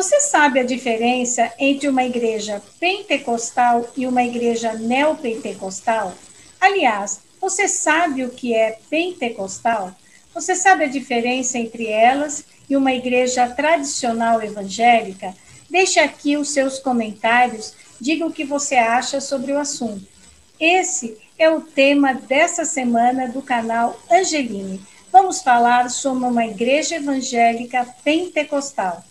Você sabe a diferença entre uma igreja pentecostal e uma igreja neopentecostal? Aliás, você sabe o que é pentecostal? Você sabe a diferença entre elas e uma igreja tradicional evangélica? Deixe aqui os seus comentários, diga o que você acha sobre o assunto. Esse é o tema dessa semana do canal Angeline. Vamos falar sobre uma igreja evangélica pentecostal.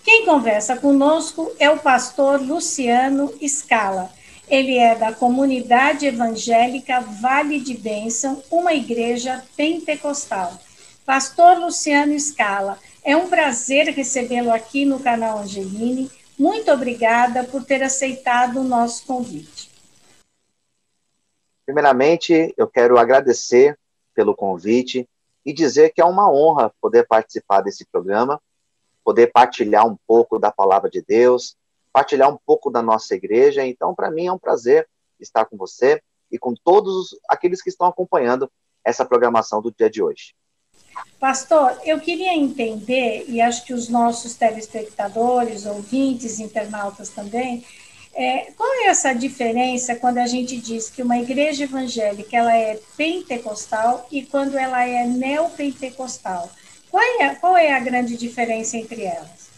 Quem conversa conosco é o pastor Luciano Scala. Ele é da comunidade evangélica Vale de Bênção, uma igreja pentecostal. Pastor Luciano Scala, é um prazer recebê-lo aqui no canal Angeline. Muito obrigada por ter aceitado o nosso convite. Primeiramente, eu quero agradecer pelo convite e dizer que é uma honra poder participar desse programa, poder partilhar um pouco da palavra de Deus, partilhar um pouco da nossa igreja. Então, para mim é um prazer estar com você e com todos aqueles que estão acompanhando essa programação do dia de hoje. Pastor, eu queria entender, e acho que os nossos telespectadores, ouvintes, internautas também, qual é essa diferença quando a gente diz que uma igreja evangélica ela é pentecostal e quando ela é neopentecostal? Qual é a grande diferença entre elas?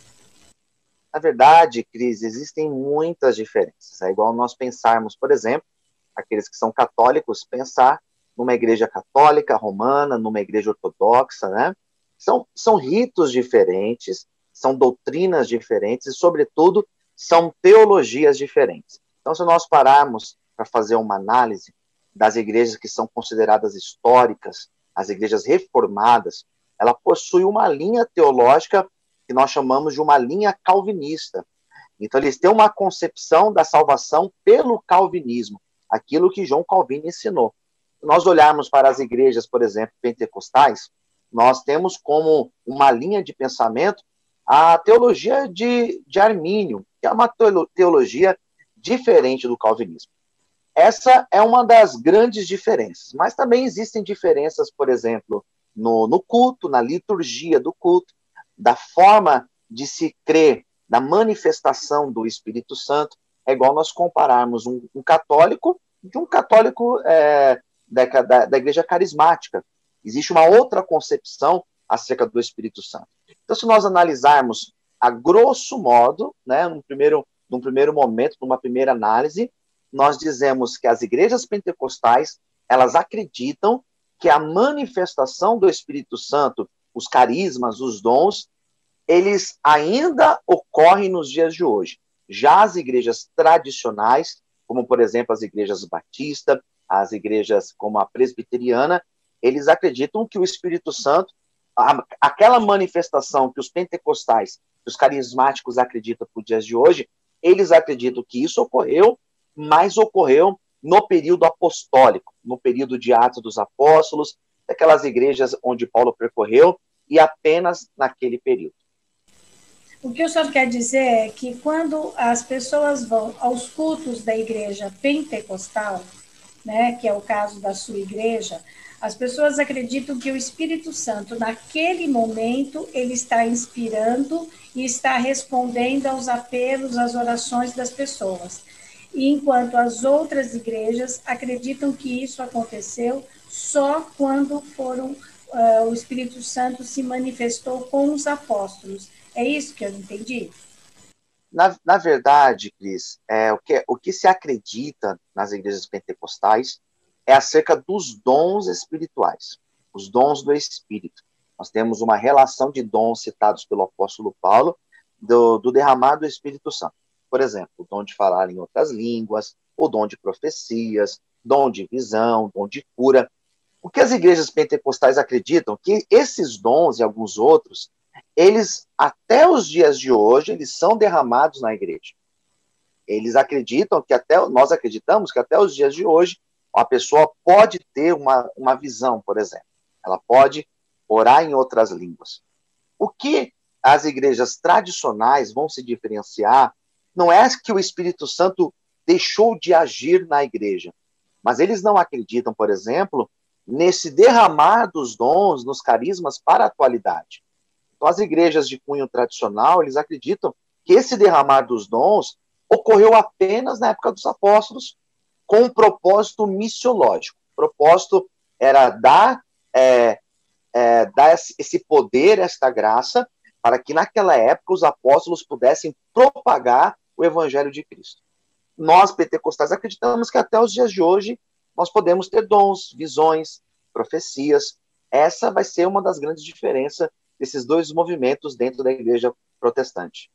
Na verdade, Cris, existem muitas diferenças. É igual nós pensarmos, por exemplo, aqueles que são católicos, pensar numa igreja católica romana, numa igreja ortodoxa, né? São ritos diferentes, são doutrinas diferentes e, sobretudo, são teologias diferentes. Então, se nós pararmos para fazer uma análise das igrejas que são consideradas históricas, as igrejas reformadas, ela possui uma linha teológica que nós chamamos de uma linha calvinista. Então, eles têm uma concepção da salvação pelo calvinismo, aquilo que João Calvino ensinou. Se nós olharmos para as igrejas, por exemplo, pentecostais, nós temos como uma linha de pensamento a teologia de Armínio, que é uma teologia diferente do calvinismo. Essa é uma das grandes diferenças, mas também existem diferenças, por exemplo, no culto, na liturgia do culto, da forma de se crer, da manifestação do Espírito Santo. É igual nós compararmos um católico de um católico da igreja carismática. Existe uma outra concepção acerca do Espírito Santo. Então, se nós analisarmos a grosso modo, né, num primeiro momento, numa primeira análise, nós dizemos que as igrejas pentecostais, elas acreditam que a manifestação do Espírito Santo, os carismas, os dons, eles ainda ocorrem nos dias de hoje. Já as igrejas tradicionais, como, por exemplo, as igrejas batistas, as igrejas como a presbiteriana, eles acreditam que o Espírito Santo, aquela manifestação que os pentecostais, os carismáticos acreditam para os dias de hoje, eles acreditam que isso ocorreu, mas ocorreu no período apostólico, no período de Atos dos Apóstolos, daquelas igrejas onde Paulo percorreu, e apenas naquele período. O que o senhor quer dizer é que quando as pessoas vão aos cultos da igreja pentecostal, né, que é o caso da sua igreja, as pessoas acreditam que o Espírito Santo, naquele momento, ele está inspirando e está respondendo aos apelos, às orações das pessoas. E enquanto as outras igrejas acreditam que isso aconteceu só quando o Espírito Santo se manifestou com os apóstolos. É isso que eu entendi? Na verdade, Cris, o que se acredita nas igrejas pentecostais é acerca dos dons espirituais, os dons do Espírito. Nós temos uma relação de dons citados pelo apóstolo Paulo, do derramar do Espírito Santo. Por exemplo, o dom de falar em outras línguas, o dom de profecias, dom de visão, dom de cura. O que as igrejas pentecostais acreditam? Que esses dons e alguns outros, eles, até os dias de hoje, eles são derramados na igreja. Eles acreditam que nós acreditamos que até os dias de hoje, a pessoa pode ter uma visão, por exemplo. Ela pode orar em outras línguas. O que as igrejas tradicionais vão se diferenciar não é que o Espírito Santo deixou de agir na igreja, mas eles não acreditam, por exemplo, nesse derramar dos dons, nos carismas para a atualidade. Então, as igrejas de cunho tradicional, eles acreditam que esse derramar dos dons ocorreu apenas na época dos apóstolos, com um propósito missiológico. O propósito era dar esse poder, esta graça, para que naquela época os apóstolos pudessem propagar o evangelho de Cristo. Nós, pentecostais, acreditamos que até os dias de hoje nós podemos ter dons, visões, profecias. Essa vai ser uma das grandes diferenças desses dois movimentos dentro da igreja protestante.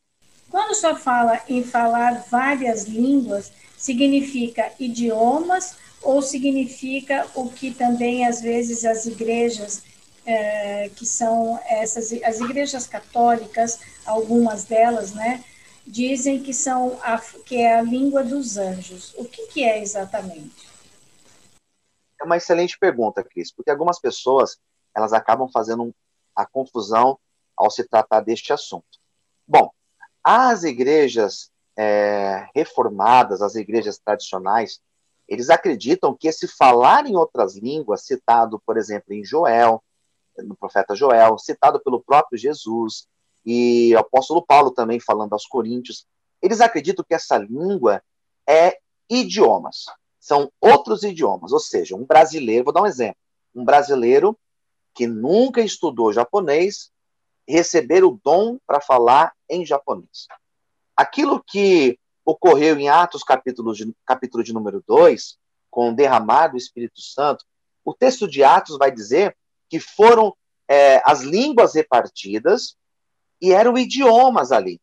Quando o senhor fala em falar várias línguas, significa idiomas ou significa o que também, às vezes, as igrejas, que são as igrejas católicas, algumas delas, né, dizem que é a língua dos anjos. O que é exatamente? É uma excelente pergunta, Cris, porque algumas pessoas elas acabam fazendo a confusão ao se tratar deste assunto. Bom, as igrejas reformadas, as igrejas tradicionais, eles acreditam que esse falar em outras línguas, citado, por exemplo, em Joel, no profeta Joel, citado pelo próprio Jesus, e o apóstolo Paulo também falando aos Coríntios, eles acreditam que essa língua é idiomas, são outros idiomas, ou seja, um brasileiro, vou dar um exemplo, um brasileiro que nunca estudou japonês, receber o dom para falar em japonês. Aquilo que ocorreu em Atos, capítulo de número 2, com o derramar do Espírito Santo, o texto de Atos vai dizer que foram as línguas repartidas e eram idiomas ali.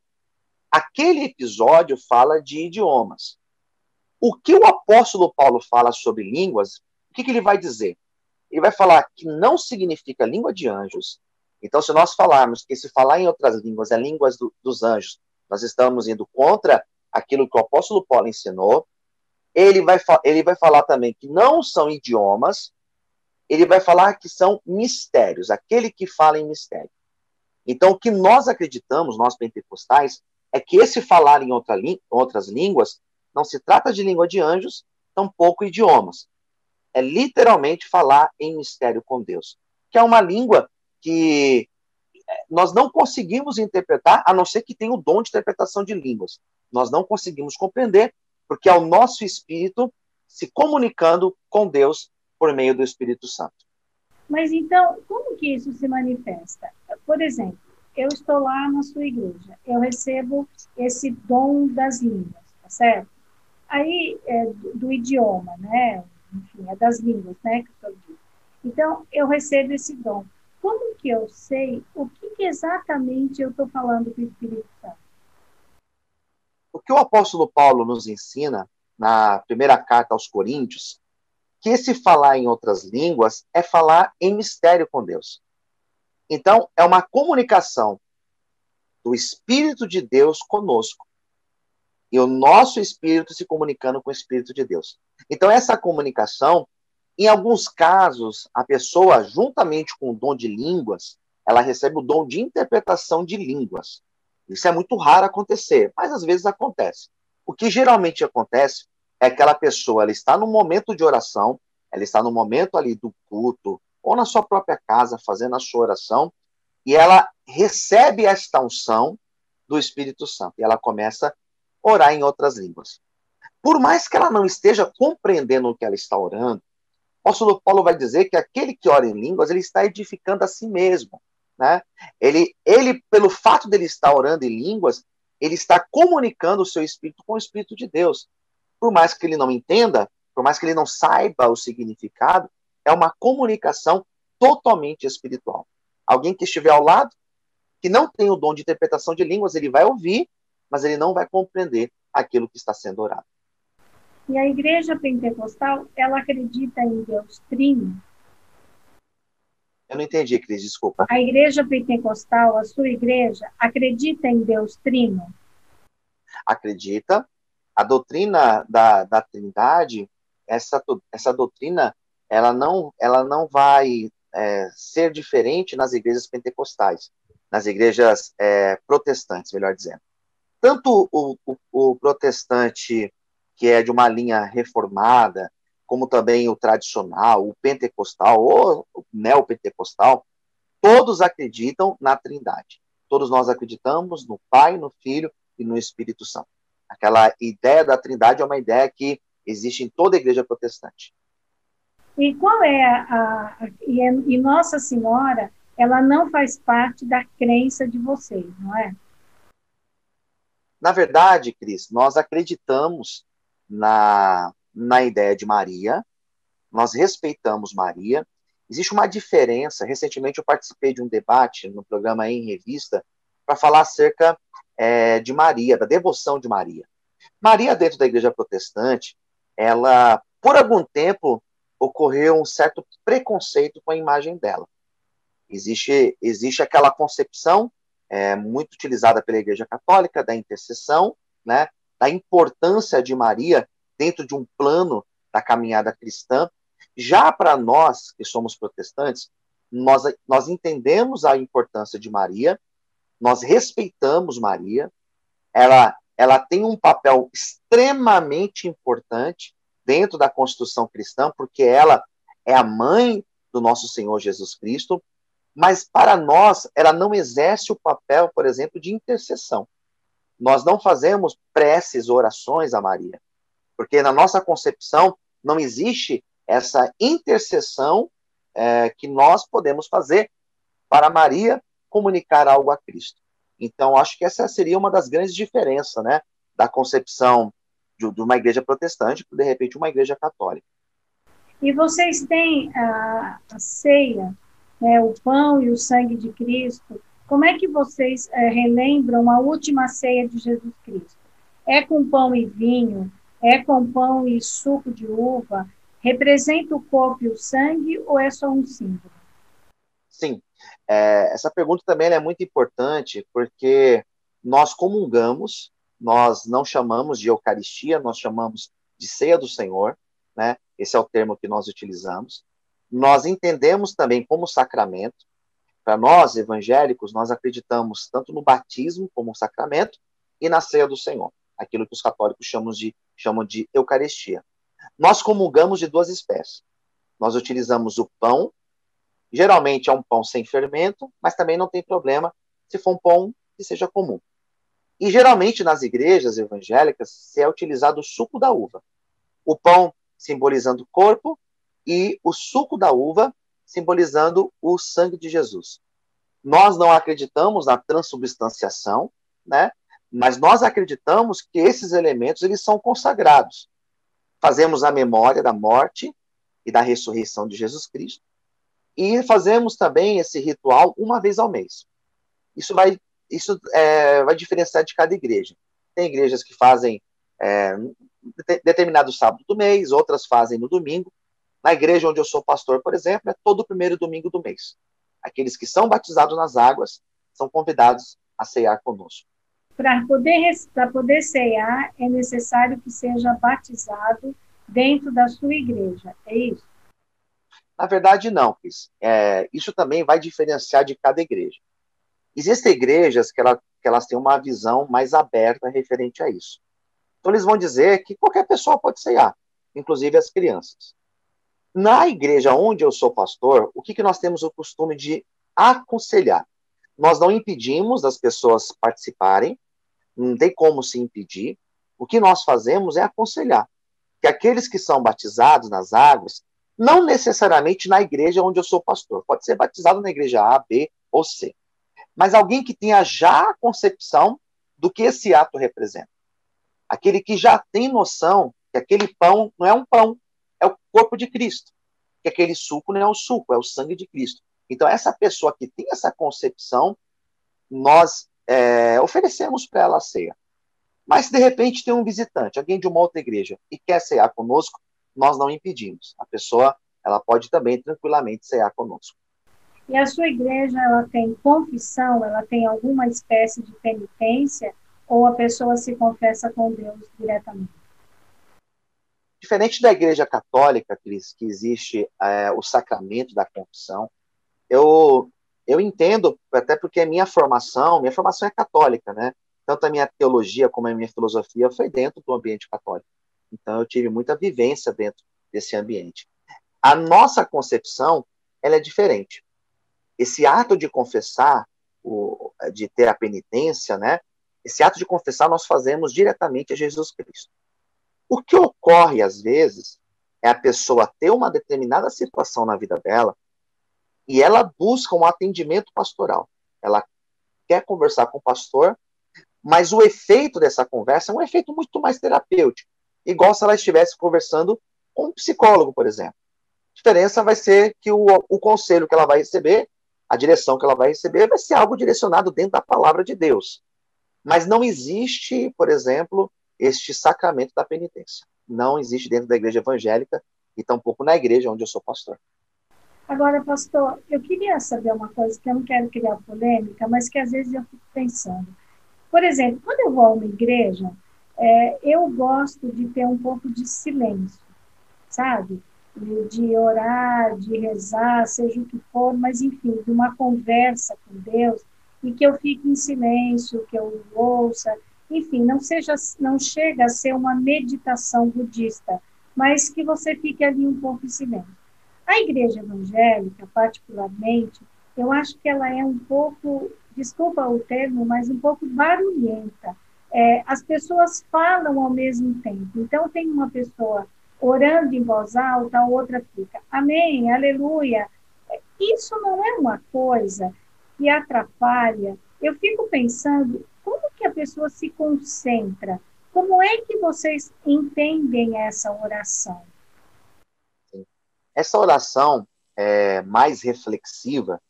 Aquele episódio fala de idiomas. O que o apóstolo Paulo fala sobre línguas, o que ele vai dizer? Ele vai falar que não significa língua de anjos. Então, se nós falarmos que se falar em outras línguas é línguas dos anjos, nós estamos indo contra aquilo que o apóstolo Paulo ensinou. Ele vai falar também que não são idiomas, ele vai falar que são mistérios, aquele que fala em mistério. Então, o que nós acreditamos, nós pentecostais, é que esse falar em outras línguas não se trata de língua de anjos, tampouco idiomas. É literalmente falar em mistério com Deus, que é uma língua que nós não conseguimos interpretar, a não ser que tenha o dom de interpretação de línguas. Nós não conseguimos compreender, porque é o nosso espírito se comunicando com Deus por meio do Espírito Santo. Mas então, como que isso se manifesta? Por exemplo, eu estou lá na sua igreja, eu recebo esse dom das línguas, tá certo? Aí, do idioma, né? Enfim, é das línguas, né? Que eu digo. Então, eu recebo esse dom. Como que eu sei o que exatamente eu estou falando com o Espírito Santo? O que o apóstolo Paulo nos ensina na primeira carta aos Coríntios, que esse falar em outras línguas é falar em mistério com Deus. Então, é uma comunicação do Espírito de Deus conosco. E o nosso espírito se comunicando com o Espírito de Deus. Então, essa comunicação, em alguns casos, a pessoa, juntamente com o dom de línguas, ela recebe o dom de interpretação de línguas. Isso é muito raro acontecer, mas às vezes acontece. O que geralmente acontece é que aquela pessoa ela está no momento de oração, ela está no momento ali do culto, ou na sua própria casa, fazendo a sua oração, e ela recebe esta unção do Espírito Santo. E ela começa a orar em outras línguas. Por mais que ela não esteja compreendendo o que ela está orando, o apóstolo Paulo vai dizer que aquele que ora em línguas, ele está edificando a si mesmo. Né? Ele, pelo fato dele estar orando em línguas, ele está comunicando o seu espírito com o Espírito de Deus. Por mais que ele não entenda, por mais que ele não saiba o significado, é uma comunicação totalmente espiritual. Alguém que estiver ao lado, que não tem o dom de interpretação de línguas, ele vai ouvir, mas ele não vai compreender aquilo que está sendo orado. E a igreja pentecostal, ela acredita em Deus Trino? Eu não entendi, Cris, desculpa. A igreja pentecostal, a sua igreja, acredita em Deus Trino? Acredita. A doutrina da Trindade, essa doutrina, ela não vai ser diferente nas igrejas pentecostais, nas igrejas protestantes, melhor dizendo. Tanto o protestante que é de uma linha reformada, como também o tradicional, o pentecostal ou o neopentecostal, todos acreditam na Trindade. Todos nós acreditamos no Pai, no Filho e no Espírito Santo. Aquela ideia da Trindade é uma ideia que existe em toda a igreja protestante. E qual é e Nossa Senhora, ela não faz parte da crença de vocês, não é? Na verdade, Cris, nós acreditamos na ideia de Maria, nós respeitamos Maria. Existe uma diferença. Recentemente eu participei de um debate no programa Em Revista para falar acerca de Maria, da devoção de Maria. Maria, dentro da igreja protestante, ela, por algum tempo, ocorreu um certo preconceito com a imagem dela. Existe aquela concepção muito utilizada pela Igreja Católica da intercessão, né, da importância de Maria dentro de um plano da caminhada cristã. Já para nós, que somos protestantes, nós entendemos a importância de Maria, nós respeitamos Maria, ela tem um papel extremamente importante dentro da Constituição cristã, porque ela é a mãe do nosso Senhor Jesus Cristo, mas para nós, ela não exerce o papel, por exemplo, de intercessão. Nós não fazemos preces, orações a Maria, porque na nossa concepção não existe essa intercessão que nós podemos fazer para Maria comunicar algo a Cristo. Então, acho que essa seria uma das grandes diferenças, né, da concepção de uma igreja protestante para, de repente, uma igreja católica. E vocês têm a ceia, né, o pão e o sangue de Cristo. Como é que vocês relembram a última ceia de Jesus Cristo? É com pão e vinho? É com pão e suco de uva? Representa o corpo e o sangue ou é só um símbolo? Sim, essa pergunta também é muito importante, porque nós comungamos, nós não chamamos de Eucaristia, nós chamamos de ceia do Senhor, né? Esse é o termo que nós utilizamos. Nós entendemos também como sacramento. Para nós, evangélicos, nós acreditamos tanto no batismo como sacramento e na ceia do Senhor, aquilo que os católicos chamam de Eucaristia. Nós comungamos de duas espécies. Nós utilizamos o pão. Geralmente é um pão sem fermento, mas também não tem problema se for um pão que seja comum. E geralmente nas igrejas evangélicas se é utilizado o suco da uva. O pão simbolizando o corpo e o suco da uva simbolizando o sangue de Jesus. Nós não acreditamos na transubstanciação, né? Mas nós acreditamos que esses elementos eles são consagrados. Fazemos a memória da morte e da ressurreição de Jesus Cristo. E fazemos também esse ritual uma vez ao mês. Isso vai diferenciar de cada igreja. Tem igrejas que fazem determinado sábado do mês, outras fazem no domingo. Na igreja onde eu sou pastor, por exemplo, é todo primeiro domingo do mês. Aqueles que são batizados nas águas são convidados a ceiar conosco. Para poder ceiar, é necessário que seja batizado dentro da sua igreja, é isso? Na verdade, não, Cris. Isso também vai diferenciar de cada igreja. Existem igrejas que elas têm uma visão mais aberta referente a isso. Então, eles vão dizer que qualquer pessoa pode ceiar, inclusive as crianças. Na igreja onde eu sou pastor, o que nós temos o costume de aconselhar? Nós não impedimos das pessoas participarem, não tem como se impedir. O que nós fazemos é aconselhar que aqueles que são batizados nas águas, não necessariamente na igreja onde eu sou pastor, pode ser batizado na igreja A, B ou C, mas alguém que tenha já a concepção do que esse ato representa. Aquele que já tem noção que aquele pão não é um pão, é o corpo de Cristo, que aquele suco não é o suco, é o sangue de Cristo. Então, essa pessoa que tem essa concepção, nós oferecemos para ela a ceia. Mas se de repente tem um visitante, alguém de uma outra igreja, e quer cear conosco, nós não impedimos. A pessoa ela pode também tranquilamente cear conosco. E a sua igreja, ela tem confissão, ela tem alguma espécie de penitência, ou a pessoa se confessa com Deus diretamente? Diferente da igreja católica, Cris, que existe o sacramento da confissão, eu entendo, até porque minha formação é católica, né? Tanto a minha teologia como a minha filosofia foi dentro do ambiente católico. Então, eu tive muita vivência dentro desse ambiente. A nossa concepção, ela é diferente. Esse ato de confessar, de ter a penitência, né? Esse ato de confessar nós fazemos diretamente a Jesus Cristo. O que ocorre, às vezes, é a pessoa ter uma determinada situação na vida dela e ela busca um atendimento pastoral. Ela quer conversar com o pastor, mas o efeito dessa conversa é um efeito muito mais terapêutico, igual se ela estivesse conversando com um psicólogo, por exemplo. A diferença vai ser que o conselho que ela vai receber, a direção que ela vai receber, vai ser algo direcionado dentro da palavra de Deus. Mas não existe, por exemplo, este sacramento da penitência. Não existe dentro da igreja evangélica e tampouco na igreja onde eu sou pastor. Agora, pastor, eu queria saber uma coisa que eu não quero criar polêmica, mas que às vezes eu fico pensando. Por exemplo, quando eu vou a uma igreja, eu gosto de ter um pouco de silêncio, sabe? De orar, de rezar, seja o que for, mas enfim, de uma conversa com Deus e que eu fique em silêncio, que eu ouça, enfim, não chega a ser uma meditação budista, mas que você fique ali um pouco em silêncio. A igreja evangélica, particularmente, eu acho que ela é um pouco, desculpa o termo, mas um pouco barulhenta. As pessoas falam ao mesmo tempo. Então, tem uma pessoa orando em voz alta, a outra fica, amém, aleluia. Isso não é uma coisa que atrapalha. Eu fico pensando, como que a pessoa se concentra? Como é que vocês entendem essa oração? Essa oração mais reflexiva,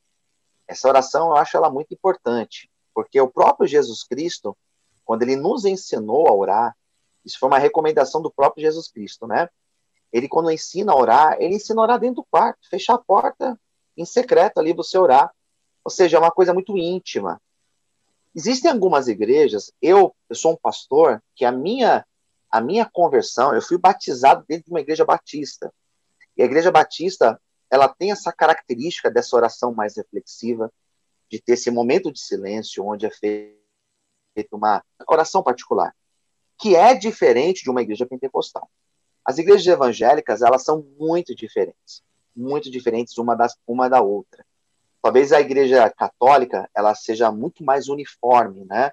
essa oração eu acho ela muito importante, porque o próprio Jesus Cristo, quando ele nos ensinou a orar, isso foi uma recomendação do próprio Jesus Cristo, né? Ele, quando ensina a orar, ele ensina a orar dentro do quarto, fechar a porta em secreto ali, você orar. Ou seja, é uma coisa muito íntima. Existem algumas igrejas, eu sou um pastor, que a minha conversão, eu fui batizado dentro de uma igreja batista. E a igreja batista, ela tem essa característica dessa oração mais reflexiva, de ter esse momento de silêncio, onde é feita uma oração particular, que é diferente de uma igreja pentecostal. As igrejas evangélicas, elas são muito diferentes uma da outra. Talvez a igreja católica, ela seja muito mais uniforme, né?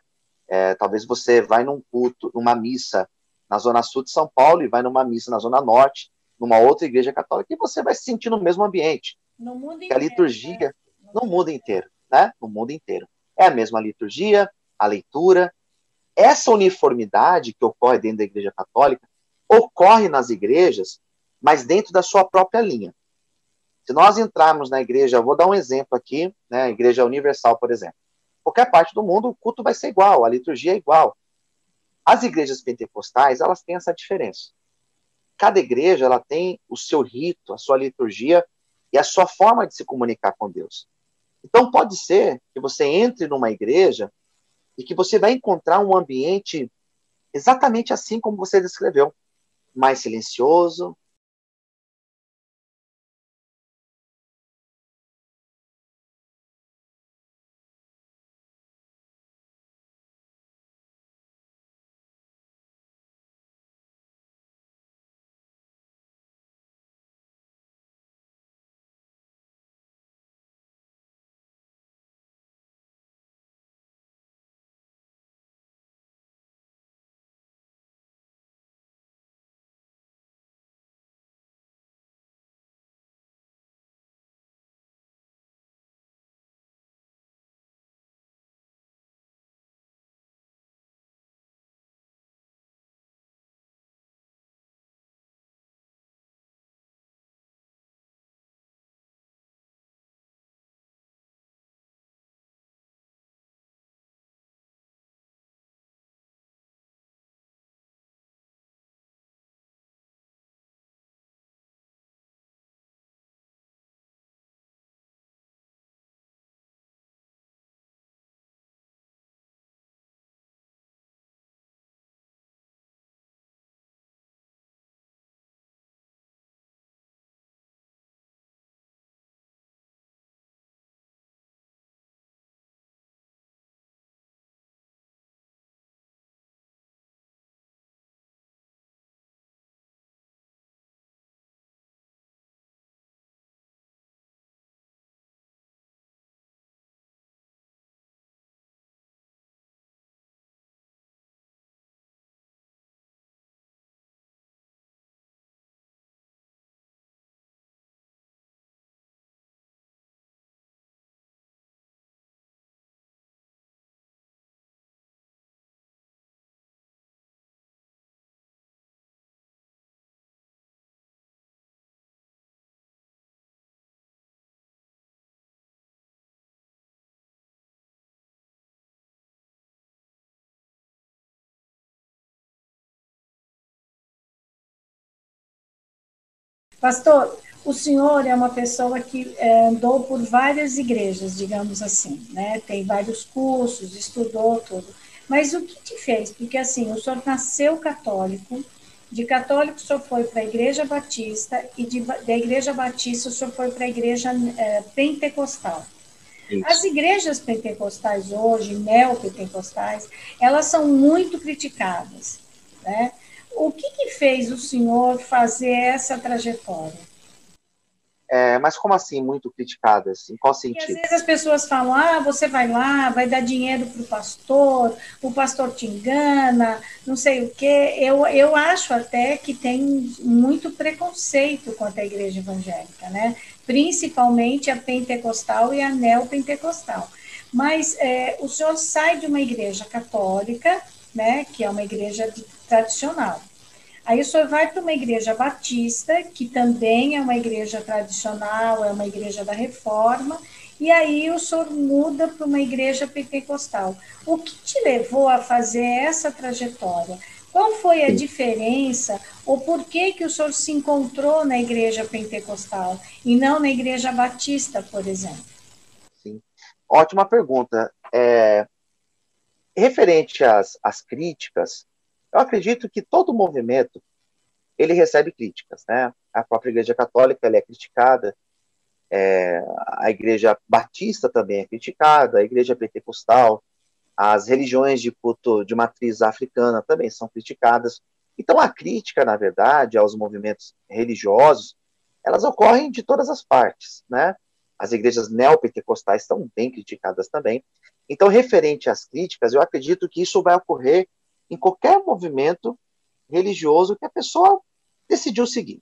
Talvez você vai num culto, numa missa na zona sul de São Paulo e vai numa missa na zona norte, numa outra igreja católica, e você vai se sentir no mesmo ambiente. No mundo Que a inteiro, né? liturgia, no mundo inteiro, né? No mundo inteiro. É a mesma liturgia, a leitura. Essa uniformidade que ocorre dentro da igreja católica ocorre nas igrejas, mas dentro da sua própria linha. Se nós entrarmos na igreja, eu vou dar um exemplo aqui, né, a Igreja Universal, por exemplo. Qualquer parte do mundo, o culto vai ser igual, a liturgia é igual. As igrejas pentecostais, elas têm essa diferença. Cada igreja, ela tem o seu rito, a sua liturgia e a sua forma de se comunicar com Deus. Então, pode ser que você entre numa igreja e que você vai encontrar um ambiente exatamente assim como você descreveu, mais silencioso, Pastor, o senhor é uma pessoa que andou por várias igrejas, digamos assim, né? Tem vários cursos, estudou tudo. Mas o que te fez? Porque assim, o senhor nasceu católico, de católico o senhor foi para a Igreja Batista e da Igreja Batista o senhor foi para a Igreja Pentecostal. As Isso. igrejas pentecostais hoje, neopentecostais, elas são muito criticadas, né? O que fez o senhor fazer essa trajetória? Mas como assim, muito criticadas? Em qual Porque às sentido? vezes as pessoas falam, você vai lá, vai dar dinheiro para o pastor te engana, não sei o quê. Eu acho até que tem muito preconceito contra a igreja evangélica, né? Principalmente a pentecostal e a neopentecostal. Mas o senhor sai de uma igreja católica, né, que é uma igreja tradicional. Aí o senhor vai para uma igreja batista, que também é uma igreja tradicional, é uma igreja da reforma, e aí o senhor muda para uma igreja pentecostal. O que te levou a fazer essa trajetória? Qual foi a Sim, diferença, ou por que, que o senhor se encontrou na igreja pentecostal e não na igreja batista, por exemplo? sim. Ótima pergunta. Referente às críticas, eu acredito que todo movimento ele recebe críticas, né? A própria Igreja Católica ela é criticada, a Igreja Batista também é criticada, a Igreja Pentecostal, as religiões de culto de matriz africana também são criticadas. Então, a crítica, na verdade, aos movimentos religiosos, elas ocorrem de todas as partes, né? As igrejas neopentecostais estão bem criticadas também. Então, referente às críticas, eu acredito que isso vai ocorrer em qualquer movimento religioso que a pessoa decidiu seguir.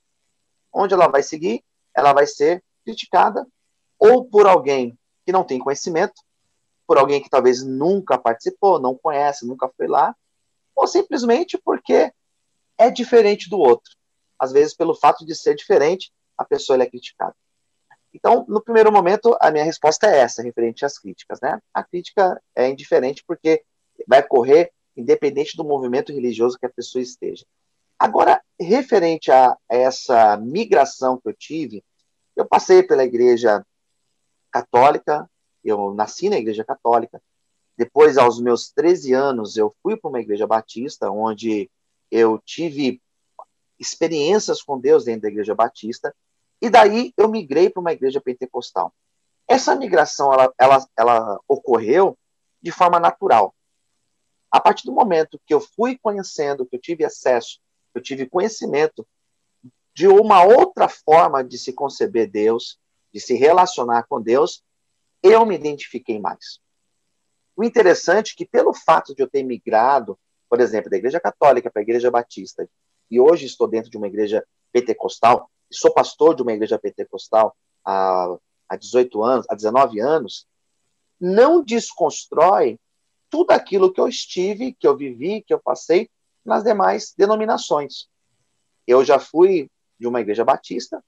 Onde ela vai seguir, ela vai ser criticada ou por alguém que não tem conhecimento, por alguém que talvez nunca participou, não conhece, nunca foi lá, ou simplesmente porque é diferente do outro. Às vezes, pelo fato de ser diferente, a pessoa é criticada. Então, no primeiro momento, a minha resposta é essa, referente às críticas, né? A crítica é indiferente porque vai ocorrer independente do movimento religioso que a pessoa esteja. Agora, referente a essa migração que eu tive, eu passei pela igreja católica, eu nasci na igreja católica, depois, aos meus 13 anos, eu fui para uma igreja batista, onde eu tive experiências com Deus dentro da igreja batista, e daí eu migrei para uma igreja pentecostal. Essa migração, ela ocorreu de forma natural. A partir do momento que eu fui conhecendo, que eu tive acesso, que eu tive conhecimento de uma outra forma de se conceber Deus, de se relacionar com Deus, eu me identifiquei mais. O interessante é que, pelo fato de eu ter migrado, por exemplo, da igreja católica para a igreja batista, e hoje estou dentro de uma igreja pentecostal, e sou pastor de uma igreja pentecostal há 18 anos, há 19 anos, não desconstrói tudo aquilo que eu estive, que eu vivi, que eu passei nas demais denominações. Eu já fui de uma igreja batista,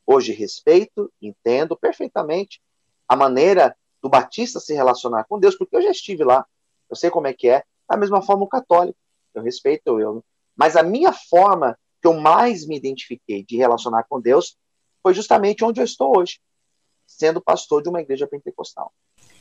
hoje respeito, entendo perfeitamente a maneira do batista se relacionar com Deus, porque eu já estive lá, eu sei como é que é, da mesma forma o católico, eu respeito, mas a minha forma que eu mais me identifiquei de relacionar com Deus foi justamente onde eu estou hoje, sendo pastor de uma igreja pentecostal.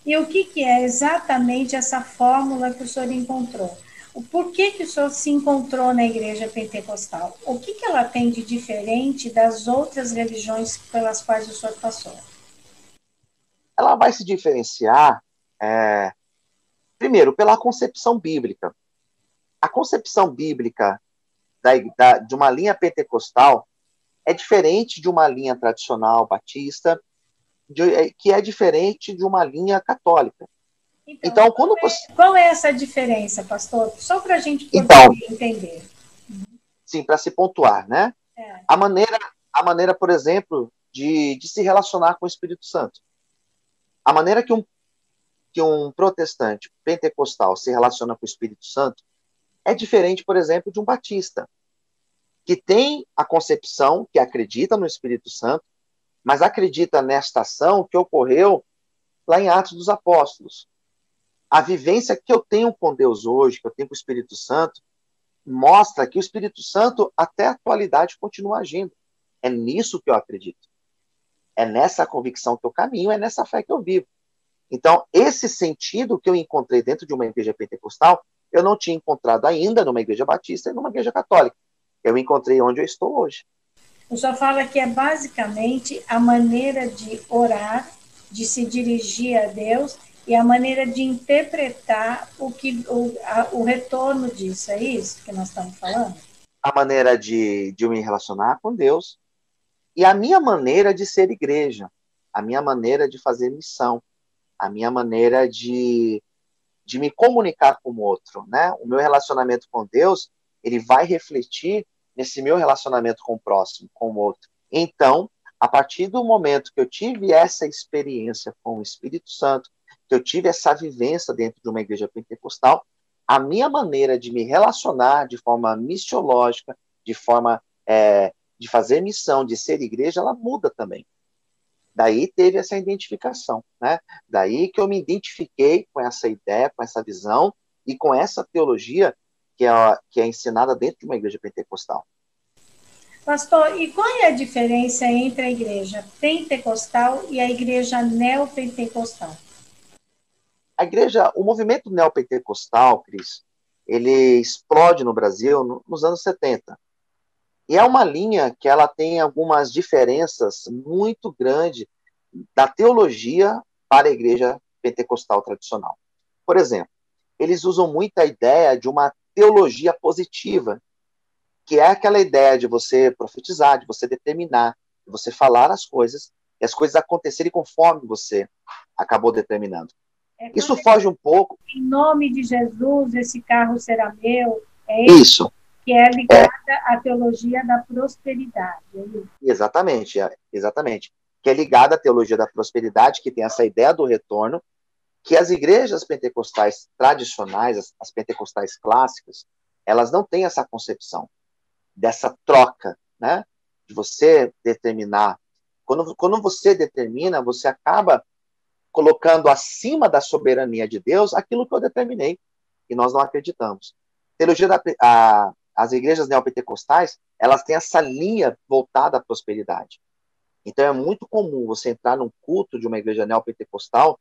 E o que é exatamente essa fórmula que o senhor encontrou? O porquê que o senhor se encontrou na igreja pentecostal? O que ela tem de diferente das outras religiões pelas quais o senhor passou? Ela vai se diferenciar, primeiro, pela concepção bíblica. A concepção bíblica de uma linha pentecostal é diferente de uma linha tradicional batista, que é diferente de uma linha católica. Então, Então, quando você. qual é essa diferença, pastor? Só para a gente poder Então, entender. sim, para se pontuar, né? É. A maneira, a maneira, por exemplo, de se relacionar com o Espírito Santo. A maneira que um protestante pentecostal se relaciona com o Espírito Santo é diferente, por exemplo, de um batista, que tem a concepção, que acredita no Espírito Santo, mas acredita nesta ação que ocorreu lá em Atos dos Apóstolos. A vivência que eu tenho com Deus hoje, que eu tenho com o Espírito Santo, mostra que o Espírito Santo, até a atualidade, continua agindo. É nisso que eu acredito. É nessa convicção que eu caminho, é nessa fé que eu vivo. Então, esse sentido que eu encontrei dentro de uma igreja pentecostal, eu não tinha encontrado ainda numa igreja batista e numa igreja católica. Eu encontrei onde eu estou hoje. O senhor fala que é basicamente a maneira de orar, de se dirigir a Deus e a maneira de interpretar o retorno disso. É isso que nós estamos falando? A maneira de eu me relacionar com Deus e a minha maneira de ser igreja, a minha maneira de fazer missão, a minha maneira de me comunicar com o outro, né? O meu relacionamento com Deus, ele vai refletir nesse meu relacionamento com o próximo, com o outro. Então, a partir do momento que eu tive essa experiência com o Espírito Santo, que eu tive essa vivência dentro de uma igreja pentecostal, a minha maneira de me relacionar de forma missiológica, de forma de fazer missão, de ser igreja, ela muda também. Daí teve essa identificação, né? Daí que eu me identifiquei com essa ideia, com essa visão e com essa teologia que é ensinada dentro de uma igreja pentecostal. Pastor, e qual é a diferença entre a igreja pentecostal e a igreja neopentecostal? O movimento neopentecostal, Cris, ele explode no Brasil nos anos 70. E é uma linha que ela tem algumas diferenças muito grandes da teologia para a igreja pentecostal tradicional. Por exemplo, eles usam muito a ideia de uma teologia positiva, que é aquela ideia de você profetizar, de você determinar, de você falar as coisas e as coisas acontecerem conforme você acabou determinando. Isso foge um pouco. Em nome de Jesus, esse carro será meu. Isso. Que é ligada à teologia da prosperidade. Exatamente. Que é ligada à teologia da prosperidade, que tem essa ideia do retorno, que as igrejas pentecostais tradicionais, as pentecostais clássicas, elas não têm essa concepção dessa troca, né? De você determinar. Quando você determina, você acaba colocando acima da soberania de Deus aquilo que eu determinei, e nós não acreditamos. As igrejas neopentecostais, elas têm essa linha voltada à prosperidade. Então é muito comum você entrar num culto de uma igreja neopentecostal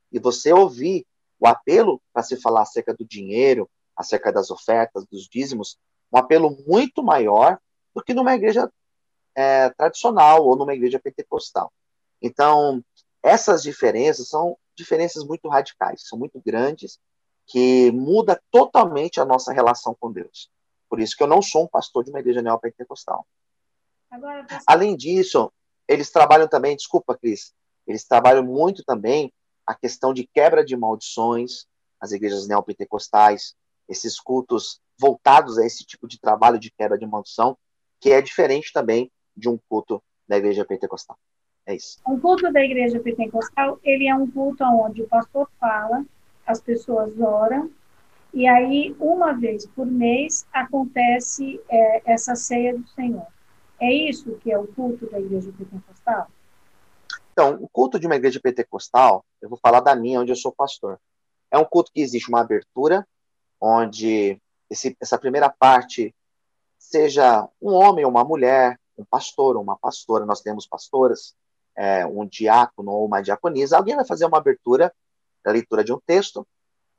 e você ouvir o apelo para se falar acerca do dinheiro, acerca das ofertas, dos dízimos, um apelo muito maior do que numa igreja tradicional ou numa igreja pentecostal. Então, essas diferenças são diferenças muito radicais, são muito grandes, que muda totalmente a nossa relação com Deus. Por isso que eu não sou um pastor de uma igreja neopentecostal. Agora, além disso, eles trabalham também, desculpa, Cris, eles trabalham muito também a questão de quebra de maldições, as igrejas neopentecostais, esses cultos voltados a esse tipo de trabalho de quebra de maldição, que é diferente também de um culto da igreja pentecostal. É isso. Um culto da igreja pentecostal, ele é um culto onde o pastor fala, as pessoas oram, e aí, uma vez por mês, acontece essa ceia do Senhor. É isso que é o culto da igreja pentecostal? Então, o culto de uma igreja pentecostal, eu vou falar da minha, onde eu sou pastor. É um culto que existe uma abertura, onde essa primeira parte seja um homem ou uma mulher, um pastor ou uma pastora, nós temos pastoras, um diácono ou uma diaconisa, alguém vai fazer uma abertura da leitura de um texto,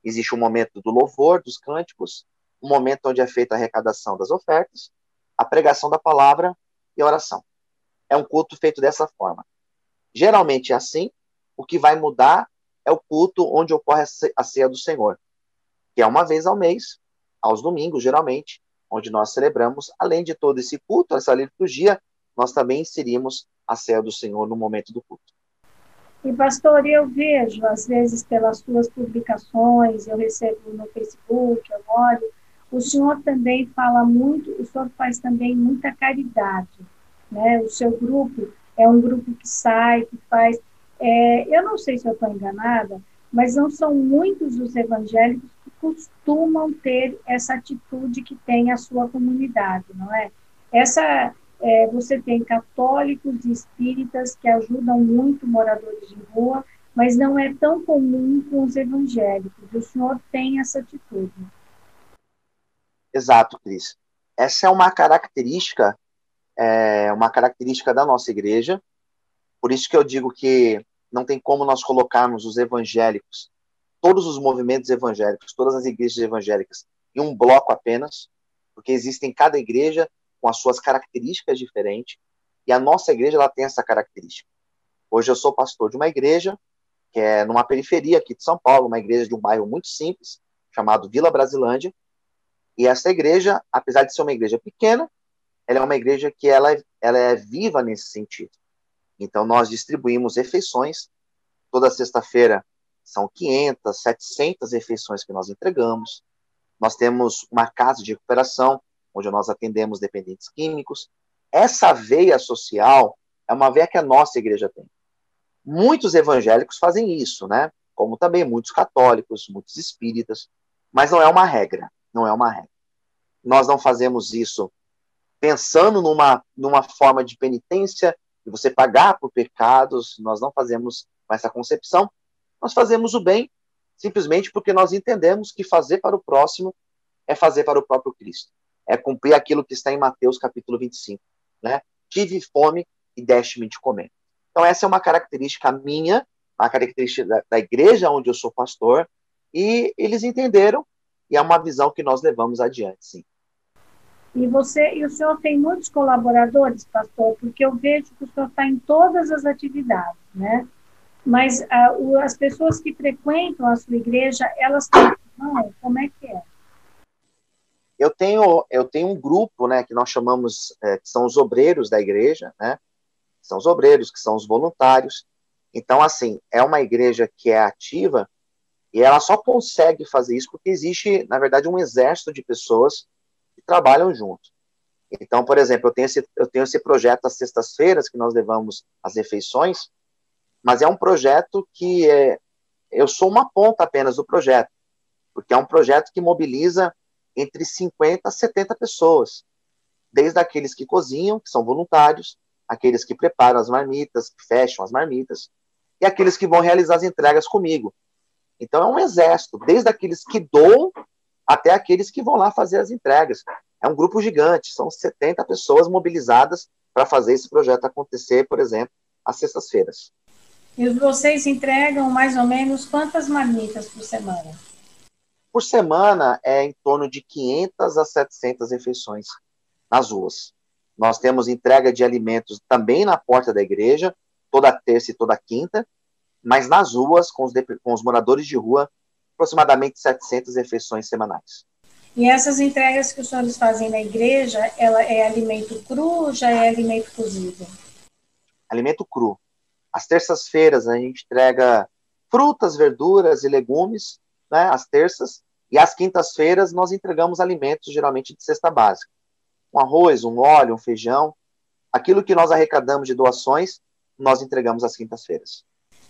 existe um momento do louvor, dos cânticos, um momento onde é feita a arrecadação das ofertas, a pregação da palavra e a oração. É um culto feito dessa forma. Geralmente é assim, o que vai mudar é o culto onde ocorre a ceia do Senhor, que é uma vez ao mês, aos domingos, geralmente, onde nós celebramos, além de todo esse culto, essa liturgia, nós também inserimos a ceia do Senhor no momento do culto. E, pastor, eu vejo, às vezes, pelas suas publicações, eu recebo no Facebook, eu olho, o senhor também fala muito, o senhor faz também muita caridade, né? O seu grupo é um grupo que sai, que faz... eu não sei se eu estou enganada, mas não são muitos os evangélicos que costumam ter essa atitude que tem a sua comunidade, não é? Você tem católicos e espíritas que ajudam muito moradores de rua, mas não é tão comum com os evangélicos. O senhor tem essa atitude. Exato, Cris. Essa é uma característica é uma característica da nossa igreja. Por isso que eu digo que não tem como nós colocarmos os evangélicos, todos os movimentos evangélicos, todas as igrejas evangélicas, em um bloco apenas, porque existem cada igreja com as suas características diferentes, e a nossa igreja ela tem essa característica. Hoje eu sou pastor de uma igreja que é numa periferia aqui de São Paulo, uma igreja de um bairro muito simples, chamado Vila Brasilândia, e essa igreja, apesar de ser uma igreja pequena, ela é uma igreja que ela é viva nesse sentido. Então, nós distribuímos refeições, toda sexta-feira são 500, 700 refeições que nós entregamos. Nós temos uma casa de recuperação, onde nós atendemos dependentes químicos. Essa veia social é uma veia que a nossa igreja tem. Muitos evangélicos fazem isso, né? Como também muitos católicos, muitos espíritas, mas não é uma regra, não é uma regra. Nós não fazemos isso pensando numa forma de penitência, de você pagar por pecados, nós não fazemos com essa concepção, nós fazemos o bem simplesmente porque nós entendemos que fazer para o próximo é fazer para o próprio Cristo, é cumprir aquilo que está em Mateus capítulo 25, né? Tive fome e deste-me de comer. Então essa é uma característica minha, uma característica da igreja onde eu sou pastor, e eles entenderam, e é uma visão que nós levamos adiante, sim. E o senhor tem muitos colaboradores, pastor, porque eu vejo que o senhor está em todas as atividades, né? Mas as pessoas que frequentam a sua igreja, elas têm, não, como é que é? Eu tenho um grupo, né, que nós chamamos, que são os obreiros da igreja, né? São os obreiros, que são os voluntários. Então, assim, é uma igreja que é ativa e ela só consegue fazer isso porque existe, na verdade, um exército de pessoas que trabalham junto. Então, por exemplo, eu tenho esse projeto às sextas-feiras, que nós levamos as refeições, mas é um projeto que eu sou uma ponta apenas do projeto, porque é um projeto que mobiliza entre 50 a 70 pessoas, desde aqueles que cozinham, que são voluntários, aqueles que preparam as marmitas, que fecham as marmitas, e aqueles que vão realizar as entregas comigo. Então é um exército, desde aqueles que doam até aqueles que vão lá fazer as entregas. É um grupo gigante, são 70 pessoas mobilizadas para fazer esse projeto acontecer, por exemplo, às sextas-feiras. E vocês entregam mais ou menos quantas marmitas por semana? Por semana é em torno de 500 a 700 refeições nas ruas. Nós temos entrega de alimentos também na porta da igreja, toda terça e toda quinta, mas nas ruas, com os moradores de rua, aproximadamente 700 refeições semanais. E essas entregas que os senhores fazem na igreja, ela é alimento cru ou já é alimento cozido? Alimento cru. Às terças-feiras a gente entrega frutas, verduras e legumes, né, às terças, e às quintas-feiras nós entregamos alimentos geralmente de cesta básica. Um arroz, um óleo, um feijão. Aquilo que nós arrecadamos de doações, nós entregamos às quintas-feiras.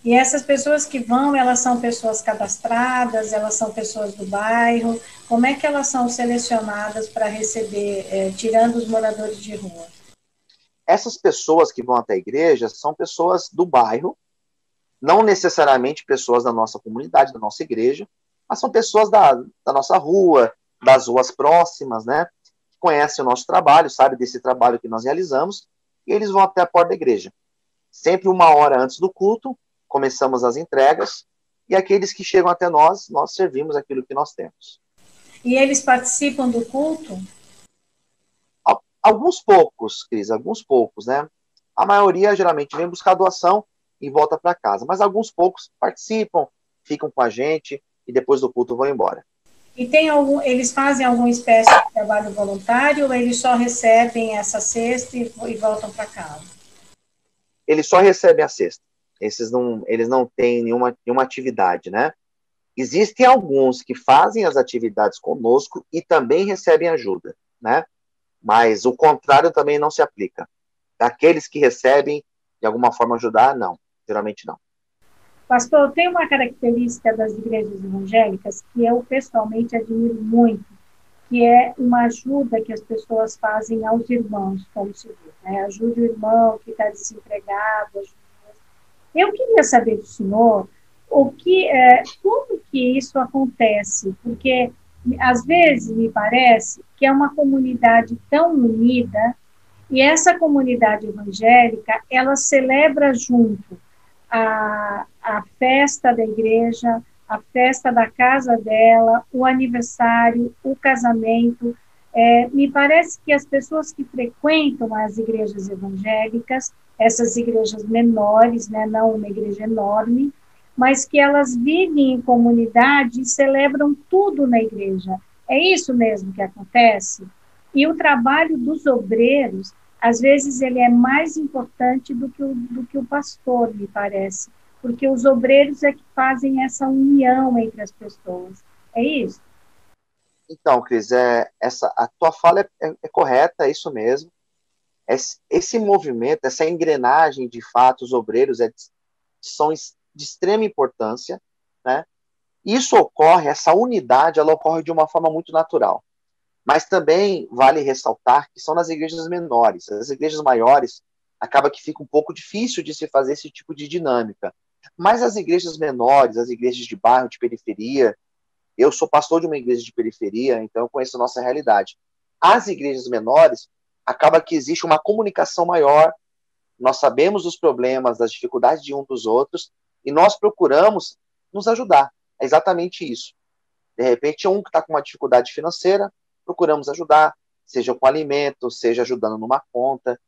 E essas pessoas que vão, elas são pessoas cadastradas, elas são pessoas do bairro, como é que elas são selecionadas para receber, tirando os moradores de rua? Essas pessoas que vão até a igreja são pessoas do bairro, não necessariamente pessoas da nossa comunidade, da nossa igreja, mas são pessoas da nossa rua, das ruas próximas, né? Que conhecem o nosso trabalho, sabem desse trabalho que nós realizamos, e eles vão até a porta da igreja. Sempre 1 hora antes do culto, começamos as entregas, e aqueles que chegam até nós, nós servimos aquilo que nós temos. E eles participam do culto? Alguns poucos, Cris, alguns poucos, né? A maioria geralmente vem buscar doação e volta para casa, mas alguns poucos participam, ficam com a gente e depois do culto vão embora. E eles fazem alguma espécie de trabalho voluntário ou eles só recebem essa cesta e voltam para casa? Eles só recebem a cesta. Eles não têm nenhuma atividade, né? Existem alguns que fazem as atividades conosco e também recebem ajuda, né? Mas o contrário também não se aplica. Aqueles que recebem, de alguma forma, ajudar, não. Geralmente não. Pastor, tem uma característica das igrejas evangélicas que eu pessoalmente admiro muito, que é uma ajuda que as pessoas fazem aos irmãos, como se diz, né? Ajude o irmão que está desempregado. Eu queria saber do senhor como que isso acontece, porque às vezes me parece que é uma comunidade tão unida E essa comunidade evangélica, ela celebra junto a festa da igreja, a festa da casa dela, o aniversário, o casamento. Me parece que as pessoas que frequentam as igrejas evangélicas, essas igrejas menores, né, não uma igreja enorme, mas que elas vivem em comunidade e celebram tudo na igreja. É isso mesmo que acontece? E o trabalho dos obreiros, às vezes, ele é mais importante do que o pastor, me parece, porque os obreiros é que fazem essa união entre as pessoas. É isso? Então, Cris, a tua fala é correta, é isso mesmo. Esse movimento, essa engrenagem, de fato, os obreiros são de extrema importância, né? Isso ocorre, essa unidade, ela ocorre de uma forma muito natural. Mas também vale ressaltar que são nas igrejas menores. As igrejas maiores, acaba que fica um pouco difícil de se fazer esse tipo de dinâmica. Mas as igrejas menores, as igrejas de bairro, de periferia, eu sou pastor de uma igreja de periferia, então eu conheço a nossa realidade. As igrejas menores, acaba que existe uma comunicação maior, nós sabemos dos problemas, das dificuldades de um dos outros, e nós procuramos nos ajudar. É exatamente isso. De repente, um que está com uma dificuldade financeira, procuramos ajudar, seja com alimento, seja ajudando numa conta,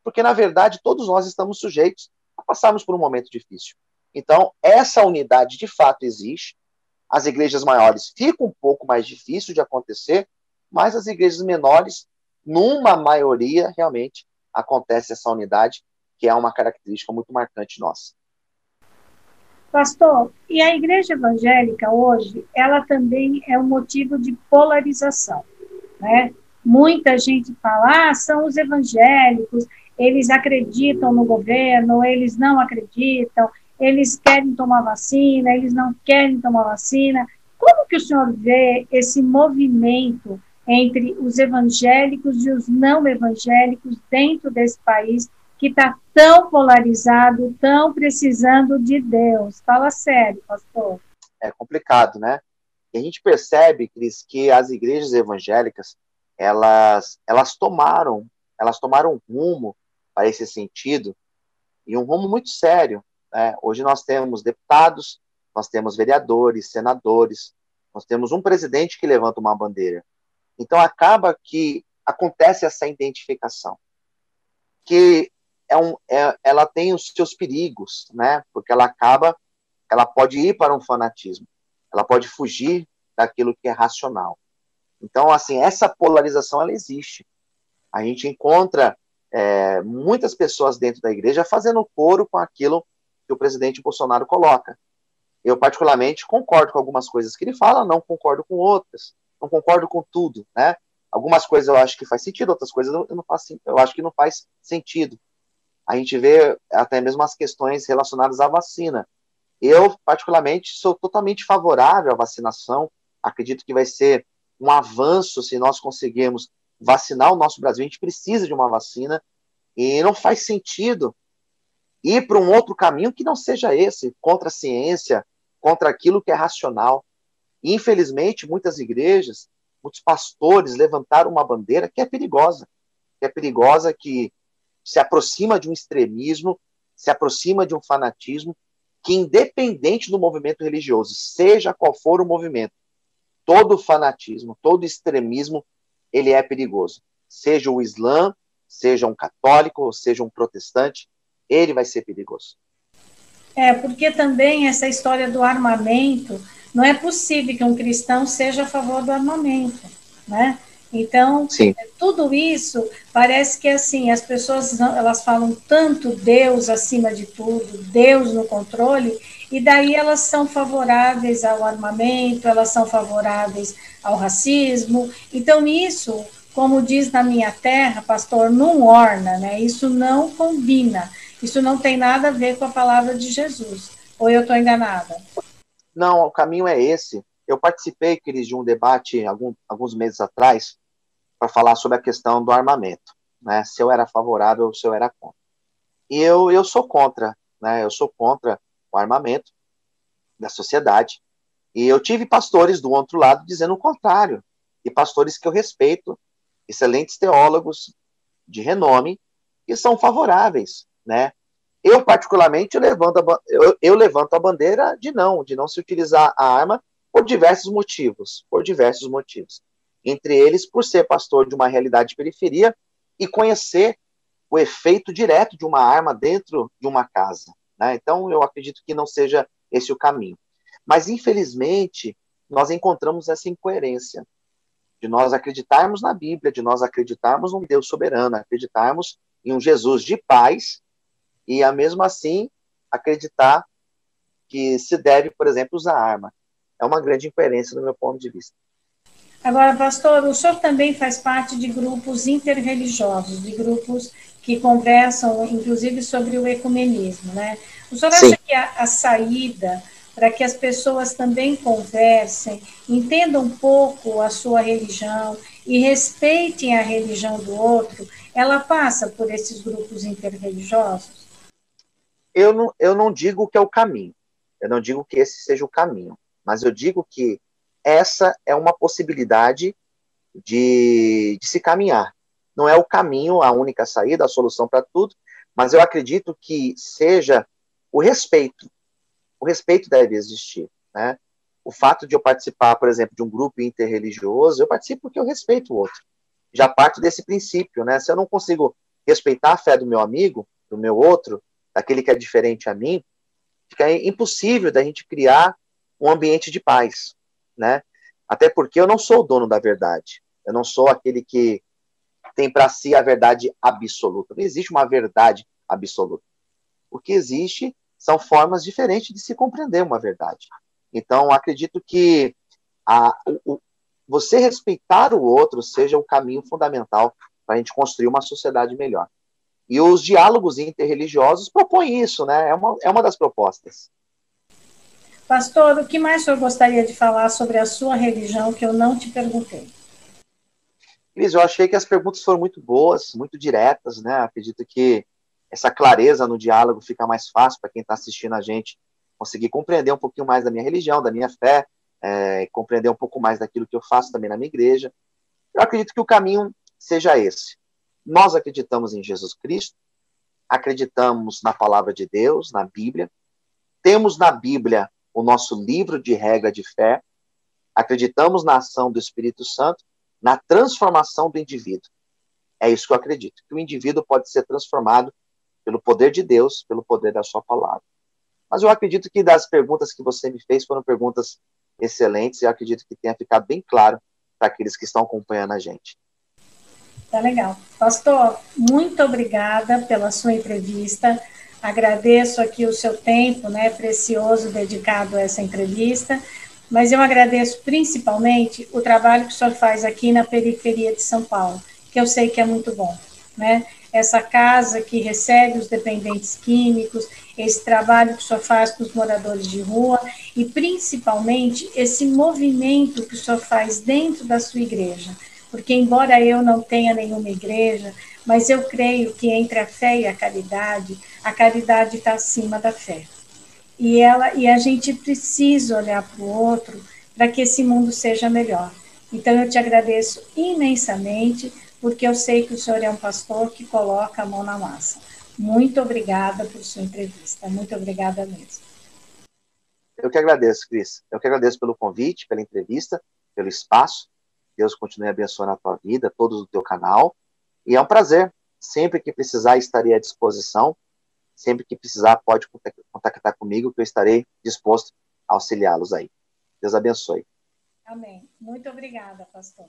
porque, na verdade, todos nós estamos sujeitos a passarmos por um momento difícil. Então, essa unidade, de fato, existe. As igrejas maiores fica um pouco mais difícil de acontecer, mas as igrejas menores, numa maioria, realmente, acontece essa unidade, que é uma característica muito marcante nossa. Pastor, e a igreja evangélica hoje, ela também é um motivo de polarização, né? Muita gente fala, são os evangélicos, eles acreditam no governo, eles não acreditam, eles querem tomar vacina, eles não querem tomar vacina. Como que o senhor vê esse movimento entre os evangélicos e os não evangélicos dentro desse país que está tão polarizado, tão precisando de Deus? Fala sério, pastor. É complicado, né? E a gente percebe, Cris, que as igrejas evangélicas, elas tomaram rumo para esse sentido, e um rumo muito sério, né? Hoje nós temos deputados, nós temos vereadores, senadores, nós temos um presidente que levanta uma bandeira. Então acaba que acontece essa identificação, que ela tem os seus perigos, né? Porque ela pode ir para um fanatismo, ela pode fugir daquilo que é racional. Então, assim, essa polarização, ela existe. A gente encontra muitas pessoas dentro da igreja fazendo coro com aquilo que o presidente Bolsonaro coloca. Eu, particularmente, concordo com algumas coisas que ele fala, não concordo com outras, não concordo com tudo, né? Algumas coisas eu acho que faz sentido, outras coisas eu acho que não faz sentido. A gente vê até mesmo as questões relacionadas à vacina. Eu, particularmente, sou totalmente favorável à vacinação. Acredito que vai ser um avanço se nós conseguirmos vacinar o nosso Brasil. A gente precisa de uma vacina e não faz sentido ir para um outro caminho que não seja esse, contra a ciência, contra aquilo que é racional. E, infelizmente, muitas igrejas, muitos pastores levantaram uma bandeira que se aproxima de um extremismo, se aproxima de um fanatismo, que independente do movimento religioso, seja qual for o movimento, todo fanatismo, todo extremismo, ele é perigoso. Seja o Islã, seja um católico, seja um protestante, ele vai ser perigoso. Porque também essa história do armamento, não é possível que um cristão seja a favor do armamento, né? Então, Sim. tudo isso parece que assim, as pessoas elas falam tanto Deus acima de tudo, Deus no controle, e daí elas são favoráveis ao armamento, elas são favoráveis ao racismo. Então, isso, como diz na minha terra, pastor, não orna, né? Isso não combina. Isso não tem nada a ver com a palavra de Jesus. Ou eu estou enganada? Não, o caminho é esse. Eu participei, Cris, de um debate alguns meses atrás para falar sobre a questão do armamento, né? Se eu era favorável ou se eu era contra. E eu sou contra, né? Eu sou contra o armamento da sociedade. E eu tive pastores do outro lado dizendo o contrário. E pastores que eu respeito, excelentes teólogos, de renome que são favoráveis, né? Eu, particularmente, eu levanto a bandeira de não se utilizar a arma por diversos motivos, Entre eles, por ser pastor de uma realidade de periferia e conhecer o efeito direto de uma arma dentro de uma casa, né? Então, eu acredito que não seja esse o caminho. Mas, infelizmente, nós encontramos essa incoerência de nós acreditarmos na Bíblia, de nós acreditarmos num Deus soberano, acreditarmos em um Jesus de paz e, mesmo assim, acreditar que se deve, por exemplo, usar arma. É uma grande incoerência do meu ponto de vista. Agora, pastor, o senhor também faz parte de grupos interreligiosos, de grupos que conversam, inclusive, sobre o ecumenismo, né? O senhor Sim. acha que a saída para que as pessoas também conversem, entendam um pouco a sua religião e respeitem a religião do outro, ela passa por esses grupos interreligiosos? Eu não digo que é o caminho, eu não digo que esse seja o caminho, mas eu digo que essa é uma possibilidade de se caminhar. Não é o caminho, a única saída, a solução para tudo, mas eu acredito que seja o respeito. O respeito deve existir, né? O fato de eu participar, por exemplo, de um grupo interreligioso, eu participo porque eu respeito o outro. Já parto desse princípio, né? Se eu não consigo respeitar a fé do meu amigo, do meu outro, daquele que é diferente a mim, fica impossível da gente criar um ambiente de paz, né? Até porque eu não sou o dono da verdade. Eu não sou aquele que tem para si a verdade absoluta. Não existe uma verdade absoluta. O que existe são formas diferentes de se compreender uma verdade. Então, acredito que você respeitar o outro seja o caminho fundamental para a gente construir uma sociedade melhor. E os diálogos interreligiosos propõem isso, né? É uma das propostas. Pastor, o que mais o senhor gostaria de falar sobre a sua religião que eu não te perguntei? Cris, eu achei que as perguntas foram muito boas, muito diretas, né? Acredito que essa clareza no diálogo fica mais fácil para quem está assistindo a gente conseguir compreender um pouquinho mais da minha religião, da minha fé, compreender um pouco mais daquilo que eu faço também na minha igreja. Eu acredito que o caminho seja esse. Nós acreditamos em Jesus Cristo, acreditamos na palavra de Deus, na Bíblia, temos na Bíblia o nosso livro de regra de fé, acreditamos na ação do Espírito Santo, na transformação do indivíduo. É isso que eu acredito, que o indivíduo pode ser transformado pelo poder de Deus, pelo poder da sua palavra. Mas eu acredito que das perguntas que você me fez foram perguntas excelentes e eu acredito que tenha ficado bem claro para aqueles que estão acompanhando a gente. Tá legal. Pastor, muito obrigada pela sua entrevista. Agradeço aqui o seu tempo, né, precioso dedicado a essa entrevista, mas eu agradeço principalmente o trabalho que o senhor faz aqui na periferia de São Paulo, que eu sei que é muito bom, né? Essa casa que recebe os dependentes químicos, esse trabalho que o senhor faz com os moradores de rua e principalmente esse movimento que o senhor faz dentro da sua igreja. Porque, embora eu não tenha nenhuma igreja, mas eu creio que entre a fé e a caridade está acima da fé. E a gente precisa olhar para o outro para que esse mundo seja melhor. Então, eu te agradeço imensamente, porque eu sei que o senhor é um pastor que coloca a mão na massa. Muito obrigada por sua entrevista. Muito obrigada mesmo. Eu que agradeço, Cris. Eu que agradeço pelo convite, pela entrevista, pelo espaço. Deus continue abençoando a tua vida, todos do teu canal. E é um prazer. Sempre que precisar, estarei à disposição. Sempre que precisar, pode contactar comigo, que eu estarei disposto a auxiliá-los aí. Deus abençoe. Amém. Muito obrigada, pastor.